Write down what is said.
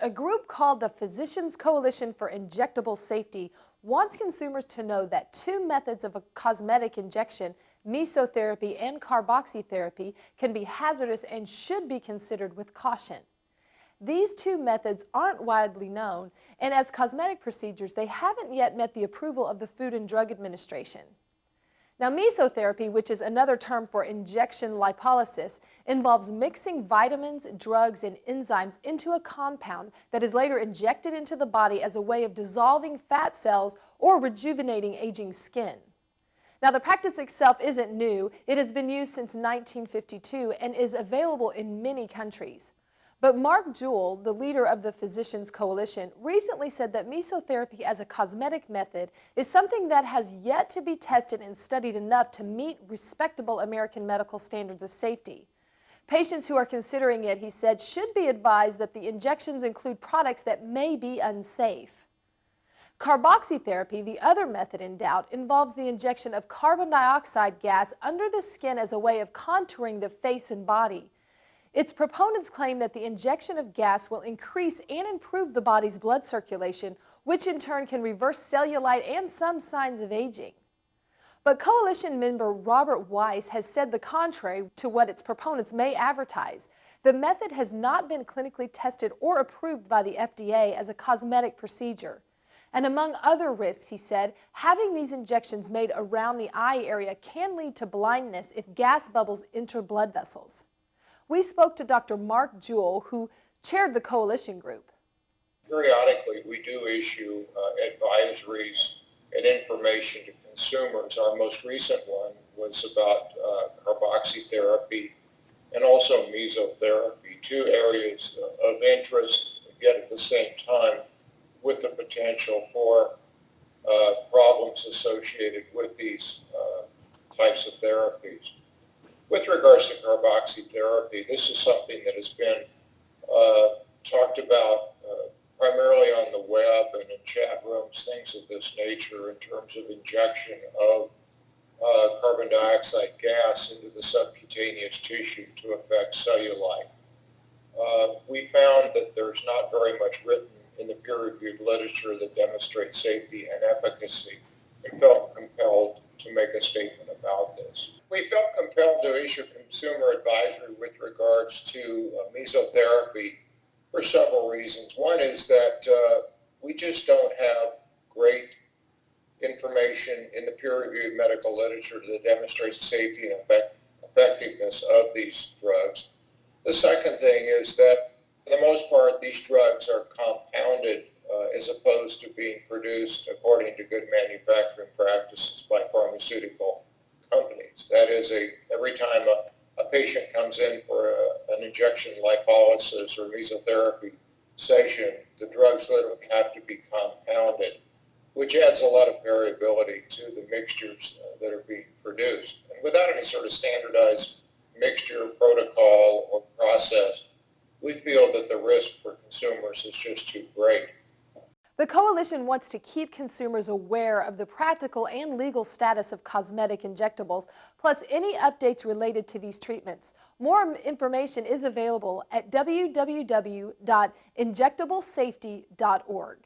A group called the Physicians Coalition for Injectable Safety wants consumers to know that two methods of a cosmetic injection, mesotherapy and carboxytherapy, can be hazardous and should be considered with caution. These two methods aren't widely known, and as cosmetic procedures, they haven't yet met the approval of the Food and Drug Administration. Now, mesotherapy, which is another term for injection lipolysis, involves mixing vitamins, drugs, and enzymes into a compound that is later injected into the body as a way of dissolving fat cells or rejuvenating aging skin. Now, the practice itself isn't new. It has been used since 1952 and is available in many countries. But Mark Jewell, the leader of the Physicians Coalition, recently said that mesotherapy as a cosmetic method is something that has yet to be tested and studied enough to meet respectable American medical standards of safety. Patients who are considering it, he said, should be advised that the injections include products that may be unsafe. Carboxytherapy, the other method in doubt, involves the injection of carbon dioxide gas under the skin as a way of contouring the face and body. Its proponents claim that the injection of gas will increase and improve the body's blood circulation, which in turn can reverse cellulite and some signs of aging. But coalition member Robert Weiss has said the contrary to what its proponents may advertise. The method has not been clinically tested or approved by the FDA as a cosmetic procedure. And among other risks, he said, having these injections made around the eye area can lead to blindness if gas bubbles enter blood vessels. We spoke to Dr. Mark Jewell, who chaired the coalition group. Periodically, we do issue advisories and information to consumers. Our most recent one was about carboxytherapy and also mesotherapy, two areas of interest, yet at the same time with the potential for problems associated with these types of therapies. With regards to carboxytherapy, this is something that has been talked about primarily on the web and in chat rooms, things of this nature in terms of injection of carbon dioxide gas into the subcutaneous tissue to affect cellulite. We found that there's not very much written in the peer-reviewed literature that demonstrates safety and efficacy, and felt compelled to make a statement about this. We felt compelled to issue consumer advisory with regards to mesotherapy for several reasons. One is that we just don't have great information in the peer-reviewed medical literature that demonstrates safety and effectiveness of these drugs. The second thing is that, for the most part, these drugs are compounded as opposed to being produced according to good manufacturing practices by pharmaceutical companies. That is, every time a patient comes in for an injection lipolysis or mesotherapy session, the drugs literally have to be compounded, which adds a lot of variability to the mixtures that are being produced. And without any sort of standardized mixture protocol or process, we feel that the risk for consumers is just too great. The coalition wants to keep consumers aware of the practical and legal status of cosmetic injectables, plus any updates related to these treatments. More information is available at www.injectablesafety.org.